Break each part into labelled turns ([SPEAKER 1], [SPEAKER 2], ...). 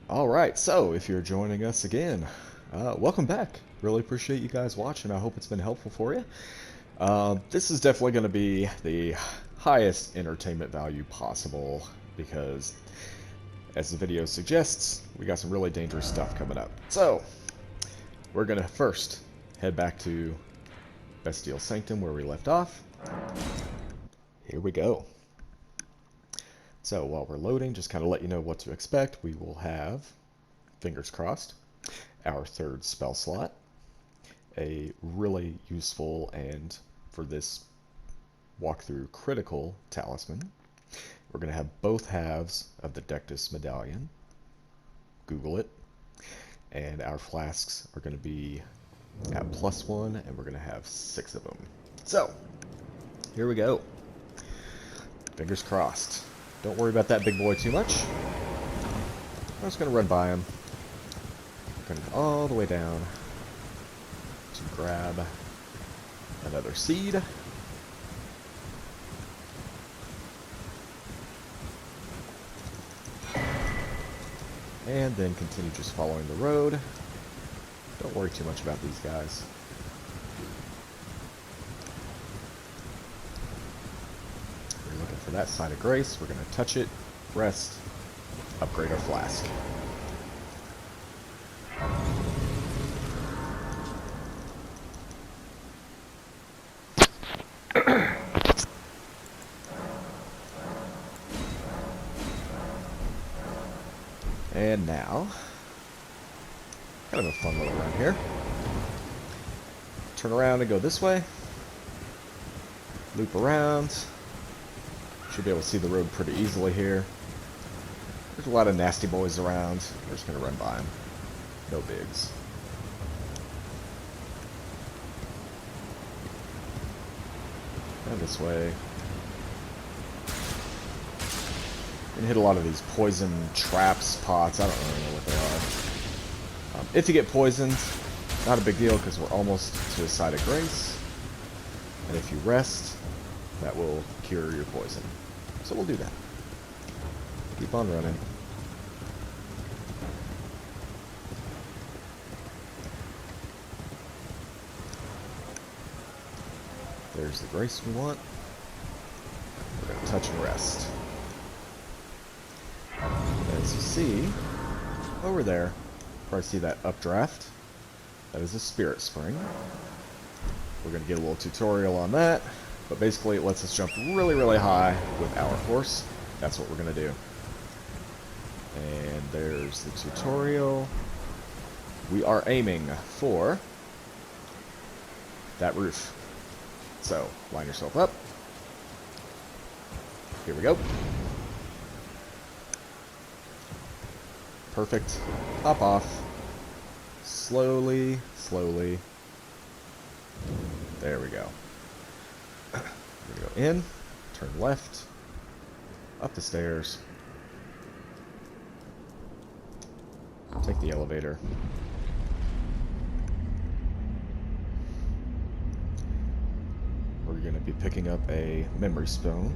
[SPEAKER 1] Alright, so if you're joining us again, welcome back. Really appreciate you guys watching. I hope it's been helpful for you. This is definitely going to be the highest entertainment value possible because, as the video suggests, we got some really dangerous stuff coming up. So, we're going to first head back to Bestial Sanctum where we left off. Here we go. So while we're loading, just kind of let you know what to expect. We will have, fingers crossed, our third spell slot, a really useful and, for this walkthrough, critical talisman. We're going to have both halves of the Dectus Medallion. Google it. And our flasks are going to be at +1, and we're going to have 6 of them. So, here we go. Fingers crossed. Don't worry about that big boy too much. I'm just going to run by him. I'm going to go all the way down to grab another seed. And then continue just following the road. Don't worry too much about these guys. We're looking for that sign of grace. We're going to touch it, rest, upgrade our flask. And now, kind of a fun little run here. Turn around and go this way. Loop around. Should be able to see the road pretty easily here. There's a lot of nasty boys around. We're just going to run by them. No bigs. And this way. And hit a lot of these poison traps, pots. I don't really know what they are. If you get poisoned, not a big deal because we're almost to a side of grace. And if you rest, that will cure your poison. So we'll do that. Keep on running. There's the grace we want. We're going to touch and rest. As you see, over there, probably see that updraft. That is a spirit spring. We're going to get a little tutorial on that, but basically it lets us jump really, really high with our horse. That's what we're going to do. And there's the tutorial. We are aiming for that roof. So, line yourself up. Here we go. Perfect. Hop off. Slowly, slowly. There we go. We're going to go in, turn left, up the stairs, take the elevator. We're going to be picking up a memory stone.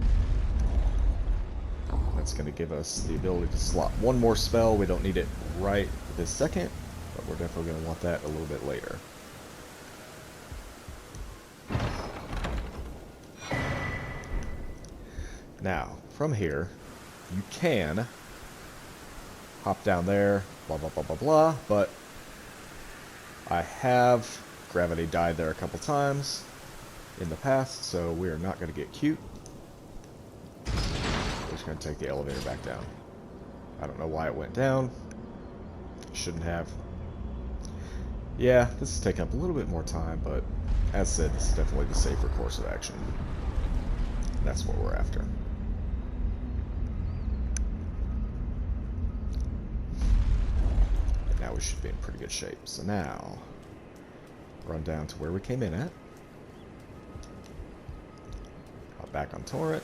[SPEAKER 1] That's going to give us the ability to slot one more spell. We don't need it right this second, but we're definitely going to want that a little bit later. Now, from here, you can hop down there, blah, blah, blah, blah, blah, but I have gravity died there a couple times in the past, so we are not going to get cute. We're just going to take the elevator back down. I don't know why it went down. Shouldn't have. Yeah, this is taking up a little bit more time, but as said, this is definitely the safer course of action. And that's what we're after. And now we should be in pretty good shape. So now, run down to where we came in at. Hop back on Torrent.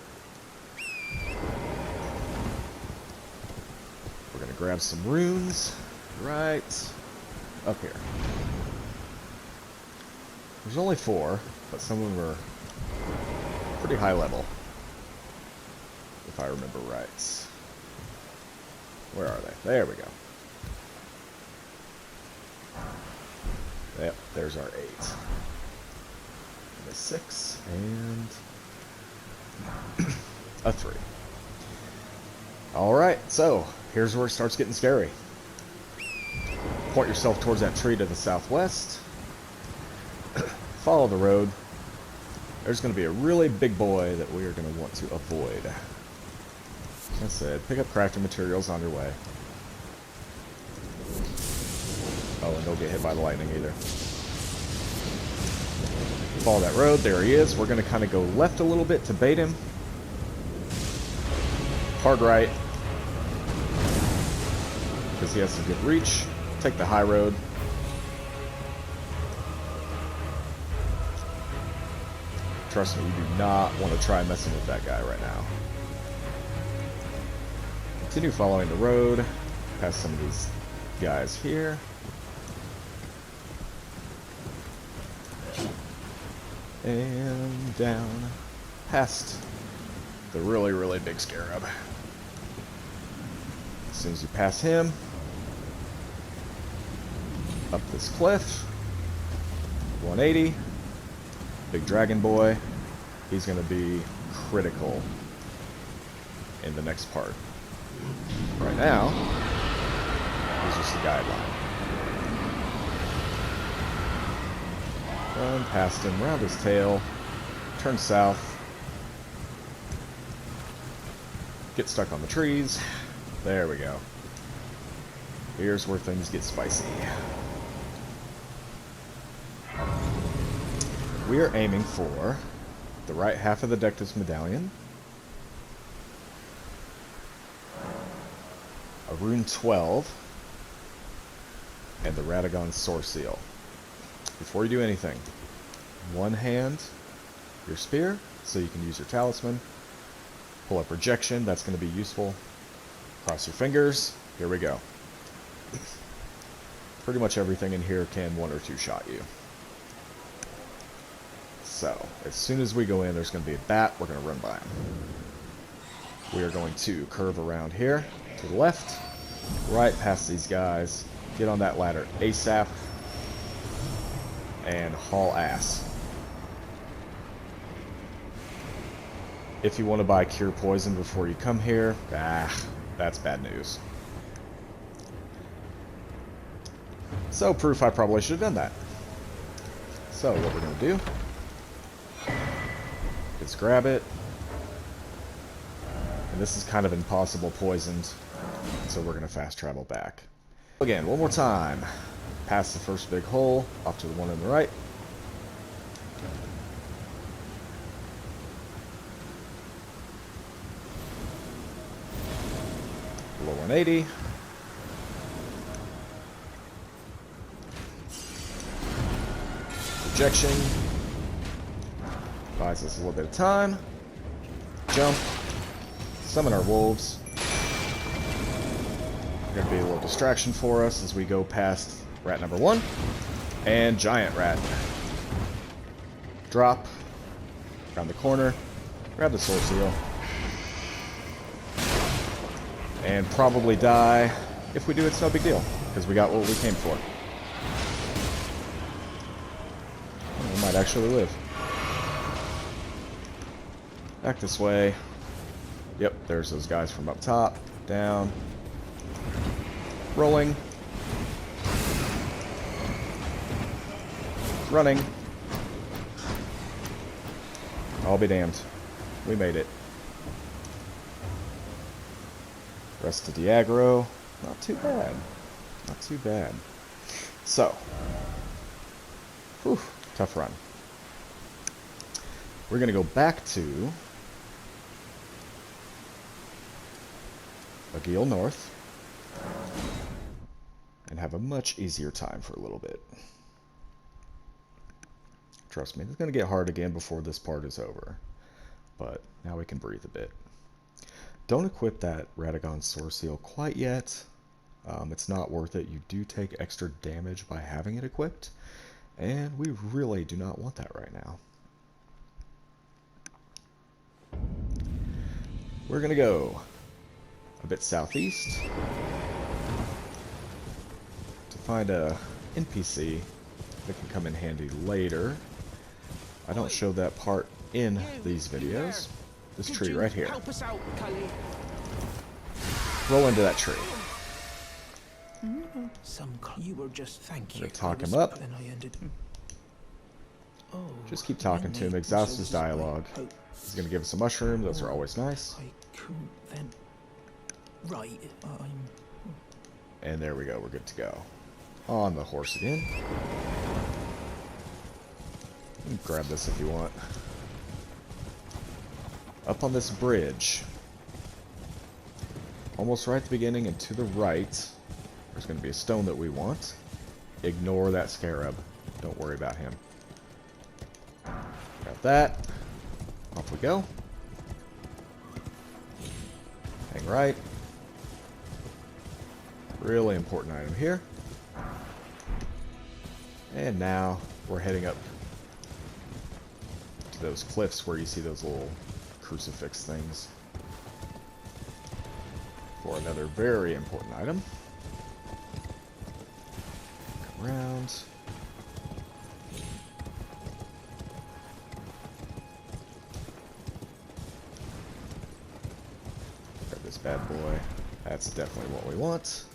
[SPEAKER 1] We're going to grab some runes right up here. There's only 4, but some of them are pretty high level, if I remember right. Where are they? There we go. Yep, there's our 8. And a 6, and a 3. Alright, so here's where it starts getting scary. Point yourself towards that tree to the southwest. Follow the road. There's going to be a really big boy that we are going to want to avoid. Like I said, pick up crafting materials on your way. Oh, and don't get hit by the lightning either. Follow that road. There he is. We're going to kind of go left a little bit to bait him. Hard right. Because he has some good reach. Take the high road. Trust me, you do not want to try messing with that guy right now. Continue following the road. Past some of these guys here. And down past the really, really big scarab. As soon as you pass him, up this cliff, 180, big dragon boy. He's going to be critical in the next part. Right now, he's just a guideline. Run past him, round his tail, turn south, get stuck on the trees. There we go. Here's where things get spicy. We are aiming for the right half of the Dectus Medallion, a Rune 12, and the Radagon Sword Seal. Before you do anything, one hand your spear, so you can use your talisman. Pull up rejection, that's going to be useful. Cross your fingers, here we go. Pretty much everything in here can 1 or 2 shot you. So, as soon as we go in, there's going to be a bat, we're going to run by him. We are going to curve around here, to the left, right past these guys, get on that ladder ASAP, and haul ass. If you want to buy Cure Poison before you come here, that's bad news. So, proof I probably should have done that. So, what we're going to do is grab it. And this is kind of impossible poisoned, so we're going to fast travel back. Again, one more time. Past the first big hole, off to the one on the right. Below 180. Rejection. Buys us a little bit of time. Jump. Summon our wolves. Going to be a little distraction for us as we go past rat number 1 and giant rat. Drop around the corner, grab the sword seal, and probably die. If we do, it's no big deal because we got what we came for. We might actually live. Back this way. Yep, there's those guys from up top, down, rolling, running. I'll be damned. We made it. Rest of the aggro. Not too bad. Not too bad. So. Whew, tough run. We're going to go back to Agil North and have a much easier time for a little bit. Trust me, it's going to get hard again before this part is over. But now we can breathe a bit. Don't equip that Radagon Sword Seal quite yet. It's not worth it. You do take extra damage by having it equipped. And we really do not want that right now. We're going to go a bit southeast to find a NPC It can come in handy later. I don't show that part in these videos. This tree right here.
[SPEAKER 2] Help us out, Cully.
[SPEAKER 1] Roll into that tree.
[SPEAKER 2] You were just thank you.
[SPEAKER 1] Gonna talk him up.
[SPEAKER 2] Then I ended. Oh,
[SPEAKER 1] Just keep talking to him, exhaust his dialogue. He's gonna give us a mushroom, those are always nice.
[SPEAKER 2] I couldn't then. Right,
[SPEAKER 1] And there we go, we're good to go. On the horse again. You can grab this if you want. Up on this bridge. Almost right at the beginning and to the right. There's going to be a stone that we want. Ignore that scarab. Don't worry about him. Got that. Off we go. Hang right. Really important item here. And now we're heading up to those cliffs where you see those little crucifix things. For another very important item. Come around. Grab this bad boy. That's definitely what we want.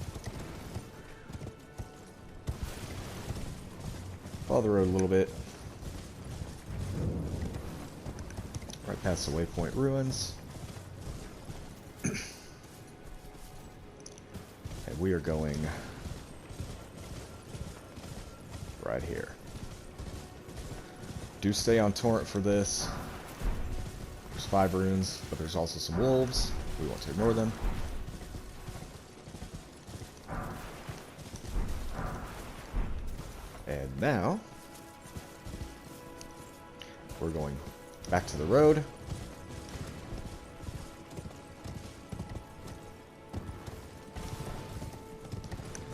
[SPEAKER 1] Follow the road a little bit. Right past the waypoint ruins. And we are going right here. Do stay on torrent for this. There's 5 runes, but there's also some wolves. We want to ignore them. And now we're going back to the road.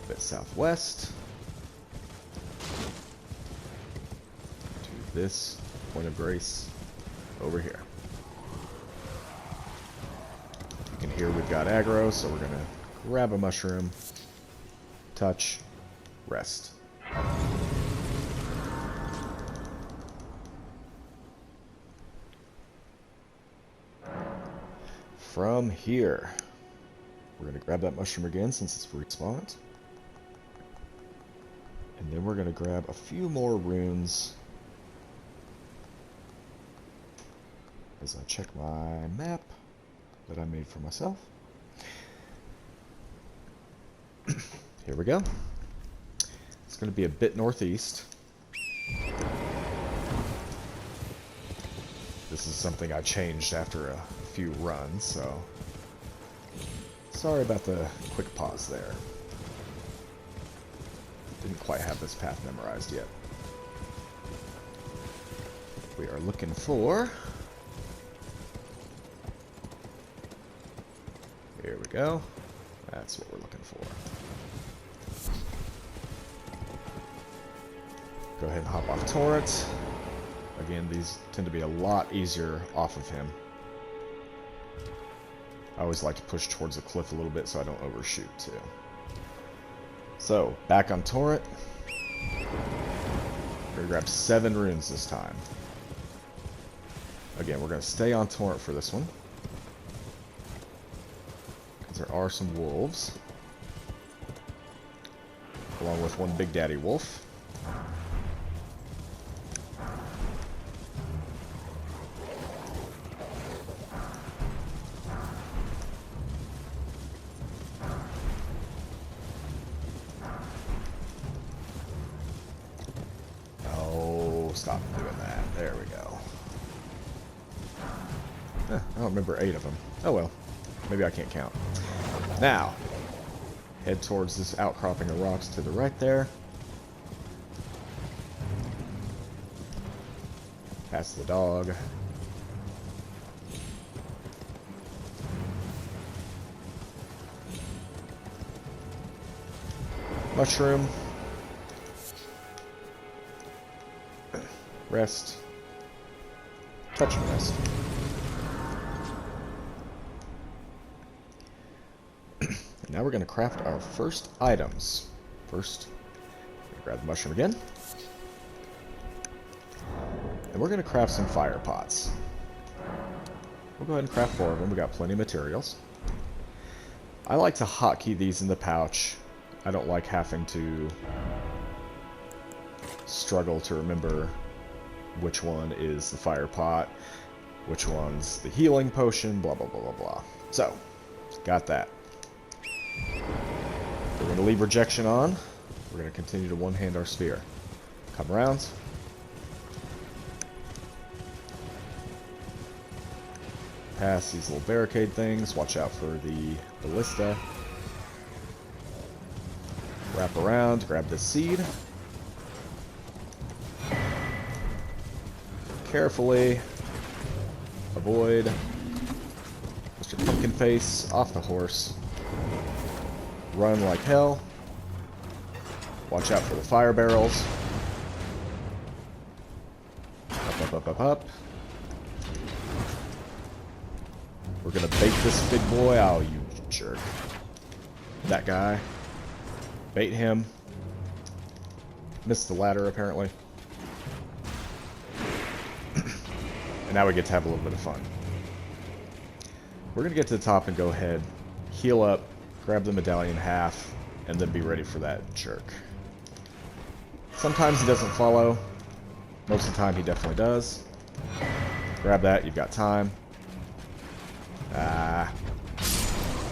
[SPEAKER 1] A bit southwest to this point of grace over here. You can hear we've got aggro, so we're going to grab a mushroom, touch, rest. From here, we're going to grab that mushroom again since it's respawned. And then we're going to grab a few more runes as I check my map that I made for myself. Here we go. It's going to be a bit northeast. This is something I changed after a few runs, so sorry about the quick pause there. Didn't quite have this path memorized yet. We are looking for... Here we go. That's what we're looking for. Go ahead and hop off torrent. Again, these tend to be a lot easier off of him. I always like to push towards the cliff a little bit so I don't overshoot too. So, back on torrent. We're going to grab 7 runes this time. Again, we're going to stay on torrent for this one. Because there are some wolves. Along with one big daddy wolf. Stop doing that. There we go. I don't remember 8 of them. Oh well. Maybe I can't count. Now, head towards this outcropping of rocks to the right there. Past the dog. Mushroom. Rest. Touch and rest. And now we're going to craft our first items. First, grab the mushroom again. And we're going to craft some fire pots. We'll go ahead and craft 4 of them. We got plenty of materials. I like to hotkey these in the pouch. I don't like having to struggle to remember which one is the fire pot, which one's the healing potion, blah, blah, blah, blah, blah. So, got that. We're going to leave rejection on. We're going to continue to one-hand our spear. Come around. Past these little barricade things. Watch out for the ballista. Wrap around. Grab this seed. Carefully avoid Mr. Pumpkin Face off the horse. Run like hell. Watch out for the fire barrels. Up, up, up, up, up. We're gonna bait this big boy. Oh, you jerk. That guy. Bait him. Missed the ladder, apparently. And now we get to have a little bit of fun. We're gonna get to the top and go ahead, heal up, grab the medallion half, and then be ready for that jerk. Sometimes he doesn't follow. Most of the time he definitely does. Grab that, you've got time.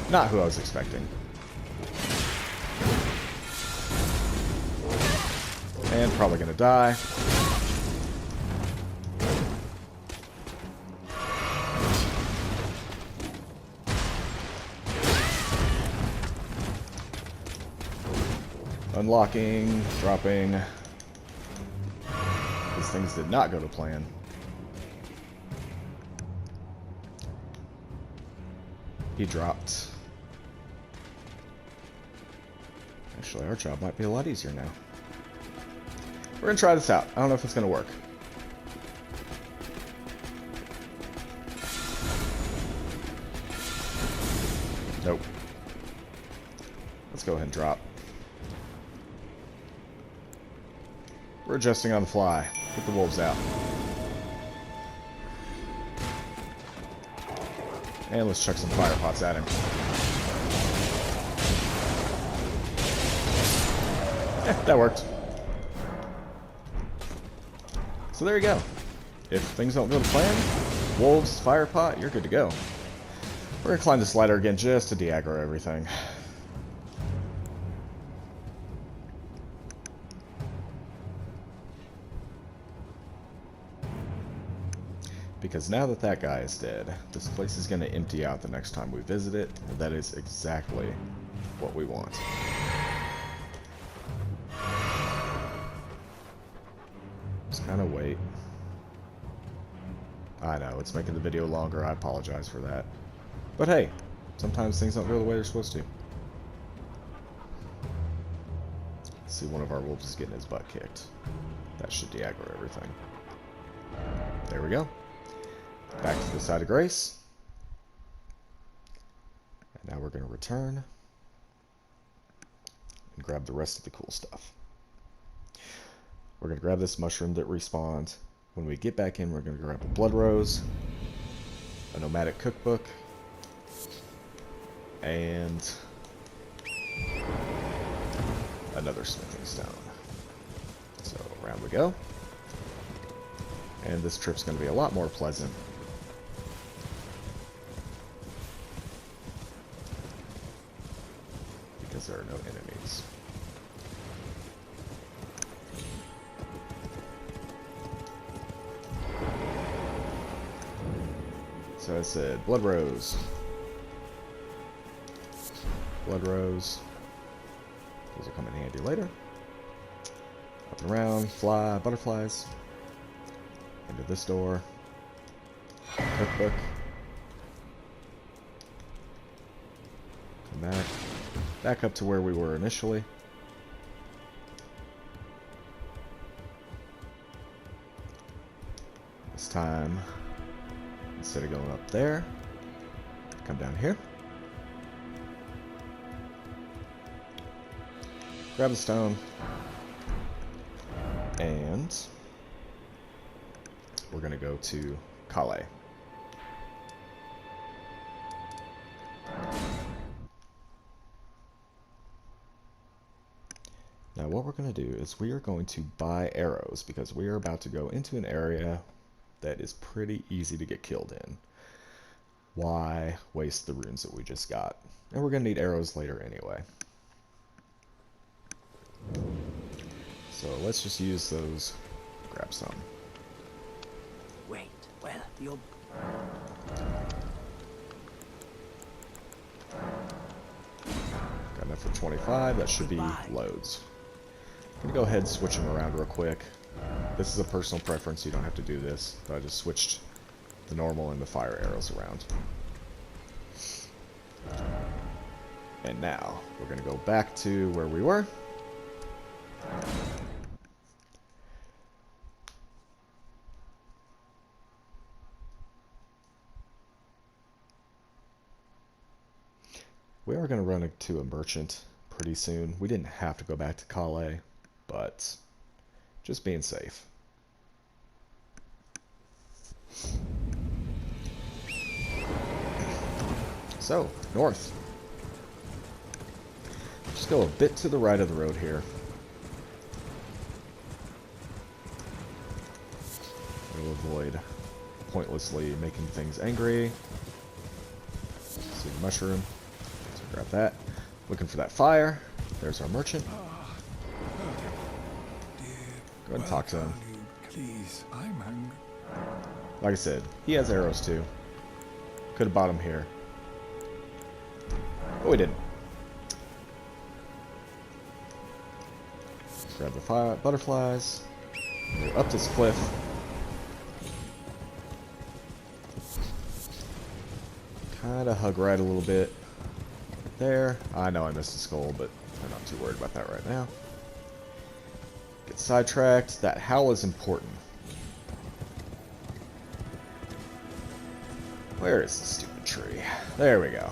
[SPEAKER 1] Not who I was expecting. And probably gonna die. Unlocking, dropping. These things did not go to plan. He dropped. Actually, our job might be a lot easier now. We're gonna try this out. I don't know if it's gonna work. Nope. Let's go ahead and drop. We're adjusting on the fly. Get the wolves out. And let's chuck some fire pots at him. Yeah, that worked. So there you go. If things don't go to plan, wolves, fire pot, you're good to go. We're gonna climb this ladder again just to de-aggro everything. Because now that that guy is dead, this place is going to empty out the next time we visit it, and that is exactly what we want. Just kind of wait. I know, it's making the video longer, I apologize for that. But hey, sometimes things don't go the way they're supposed to. See, one of our wolves is getting his butt kicked. That should de-aggro everything. There we go. Back to the side of grace. And now we're going to return and grab the rest of the cool stuff. We're going to grab this mushroom that respawned. When we get back in, we're going to grab a blood rose, a nomadic cookbook, and another smithing stone. So around we go. And this trip's going to be a lot more pleasant. Because there are no enemies. So I said, blood rose. Blood rose. Those will come in handy later. Up and around, fly, butterflies. Into this door. Cookbook. Come back. Back up to where we were initially. This time, instead of going up there, come down here. Grab the stone. And we're going to go to Calais. Now what we're going to do is we are going to buy arrows because we are about to go into an area that is pretty easy to get killed in. Why waste the runes that we just got? And we're going to need arrows later anyway. So let's just use those. Grab some.
[SPEAKER 2] Wait, well, you'll...
[SPEAKER 1] Got enough for 25. That should be loads. I'm going to go ahead and switch them around real quick. This is a personal preference. You don't have to do this. But I just switched the normal and the fire arrows around. And now we're going to go back to where we were. We are going to run into a merchant pretty soon. We didn't have to go back to Calais, but just being safe. So, north. Just go a bit to the right of the road here. We'll avoid pointlessly making things angry. See the mushroom. So grab that. Looking for that fire. There's our merchant. Go ahead and talk to him.
[SPEAKER 3] Please, I'm hungry.
[SPEAKER 1] Like I said, he has arrows too. Could have bought him here. But we didn't. Grab the fire, butterflies. Go up this cliff. Kinda hug right a little bit. There. I know I missed a skull, but I'm not too worried about that right now. Get sidetracked. That howl is important. Where is the stupid tree? There we go.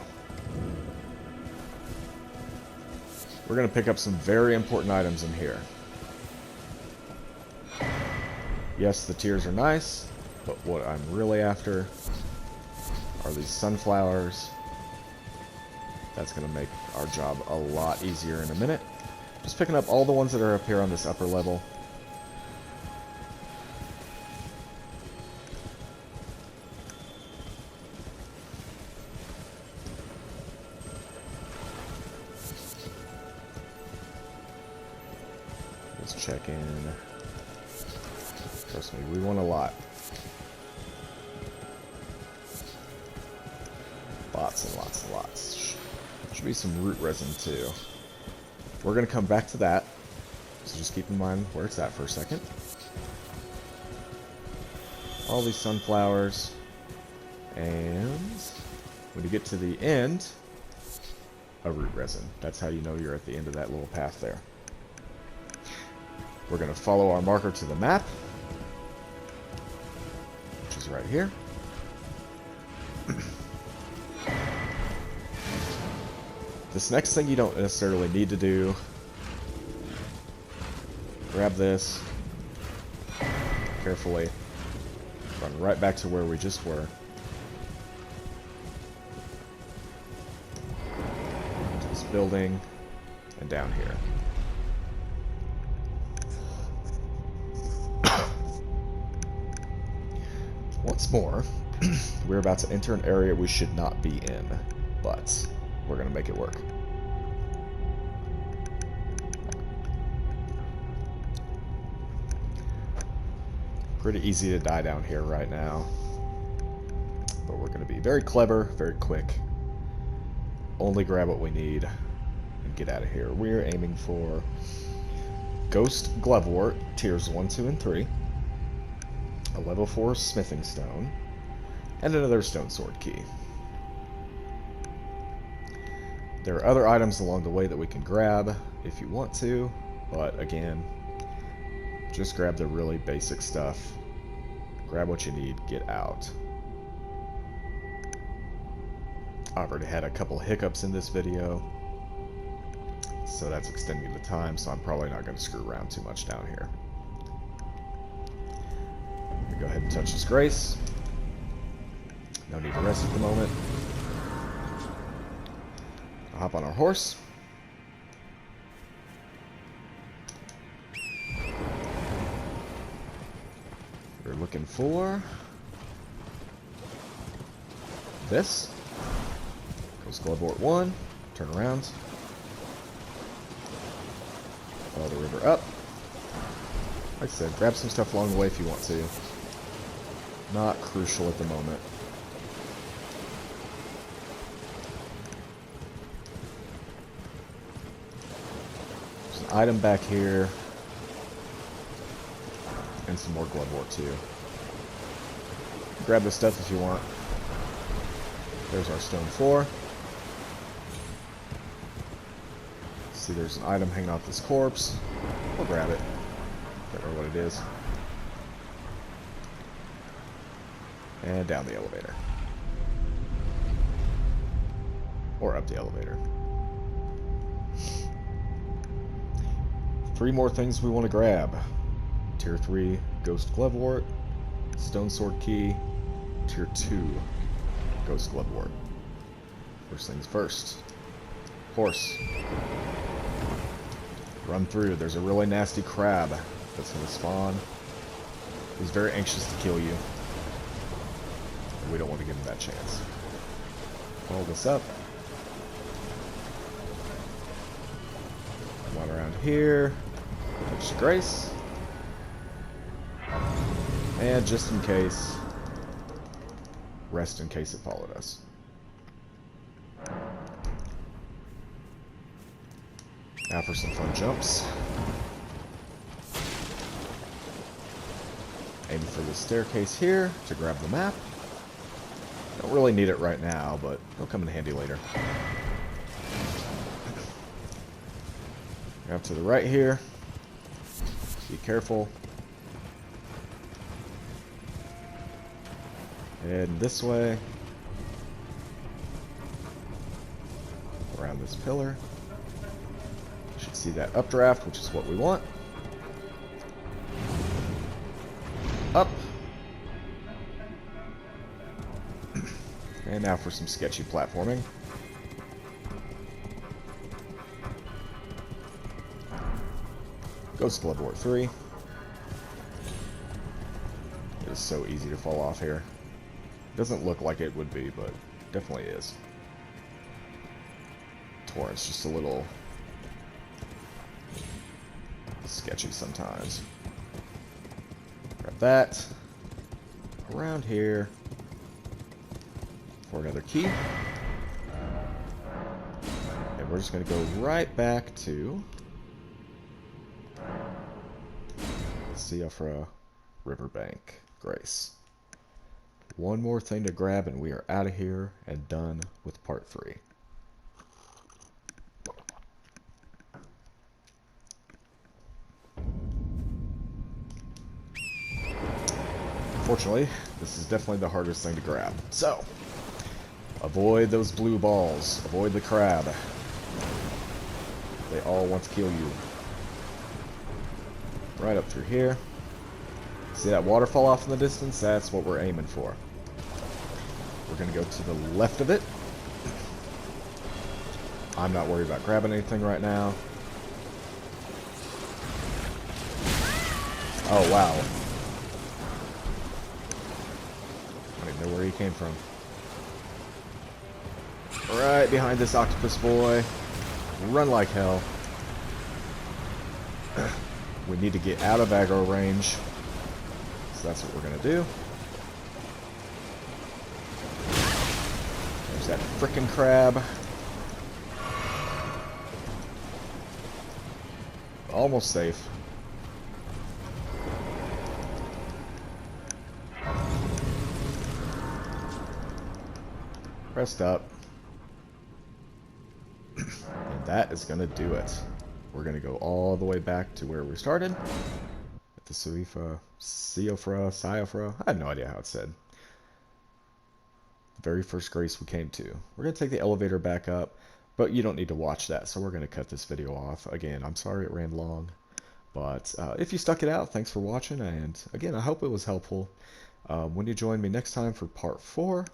[SPEAKER 1] We're going to pick up some very important items in here. Yes, the tears are nice, but what I'm really after are these sunflowers. That's going to make our job a lot easier in a minute. Just picking up all the ones that are up here on this upper level. Let's check in. Trust me, we want a lot. Lots and lots and lots. Should be some root resin too. We're going to come back to that. So just keep in mind where it's at for a second. All these sunflowers. And when you get to the end, a root resin. That's how you know you're at the end of that little path there. We're going to follow our marker to the map, which is right here. This next thing you don't necessarily need to do. Grab this carefully. Run right back to where we just were. Into this building and down here. Once more, we're about to enter an area we should not be in, but we're going to make it work. Pretty easy to die down here right now. But we're going to be very clever, very quick. Only grab what we need and get out of here. We're aiming for Ghost Glovewort, tiers 1, 2, and 3. A level 4 smithing stone. And another stone sword key. There are other items along the way that we can grab if you want to, but again, just grab the really basic stuff. Grab what you need, get out. I've already had a couple hiccups in this video, so that's extending the time, so I'm probably not going to screw around too much down here. Go ahead and touch this grace. No need to rest at the moment. I'll hop on our horse. We're looking for this. Goes Glovewort 1. Turn around. Follow the river up. Like I said, grab some stuff along the way if you want to. Not crucial at the moment. There's an item back here. And some more Glovewort too. Grab this stuff if you want. There's our stone floor. See, there's an item hanging off this corpse. We'll grab it. Can't remember what it is. And down the elevator. Or up the elevator. 3 more things we want to grab. Tier 3 Ghost Glovewort, Stone Sword Key, Tier 2 Ghost Glovewort. First things first. Horse. Run through. There's a really nasty crab that's going to spawn. He's very anxious to kill you. And we don't want to give him that chance. Follow this up. Come on around here. Touch the grace. And just in case, rest in case it followed us. Now for some fun jumps. Aim for the staircase here to grab the map. Don't really need it right now, but it'll come in handy later. Grab to the right here. Be careful. Head this way. Around this pillar. You should see that updraft, which is what we want. Up. And now for some sketchy platforming. Ghost Glovewort 3. It is so easy to fall off here. Doesn't look like it would be, but definitely is. Torrent's just a little sketchy sometimes. Grab that. Around here for another key. And we're just going to go right back to Siofra Riverbank Grace. One more thing to grab and we are out of here and done with part 3. Unfortunately, this is definitely the hardest thing to grab. So, avoid those blue balls. Avoid the crab. They all want to kill you. Right up through here. See that waterfall off in the distance? That's what we're aiming for. We're going to go to the left of it. I'm not worried about grabbing anything right now. Oh, wow. I didn't know where he came from. Right behind this octopus boy. Run like hell. We need to get out of aggro range. So that's what we're going to do. There's that frickin' crab. Almost safe. Rest up. And that is going to do it. We're going to go all the way back to where we started. At the Siofra. I have no idea how it's said. The very first grace we came to. We're going to take the elevator back up, but you don't need to watch that, so we're going to cut this video off. Again, I'm sorry it ran long, But if you stuck it out, thanks for watching, and again, I hope it was helpful. When you join me next time for part 4,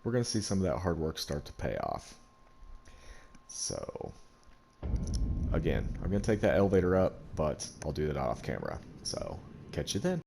[SPEAKER 1] we're going to see some of that hard work start to pay off. So, again, I'm going to take that elevator up, but I'll do that off camera. So, catch you then.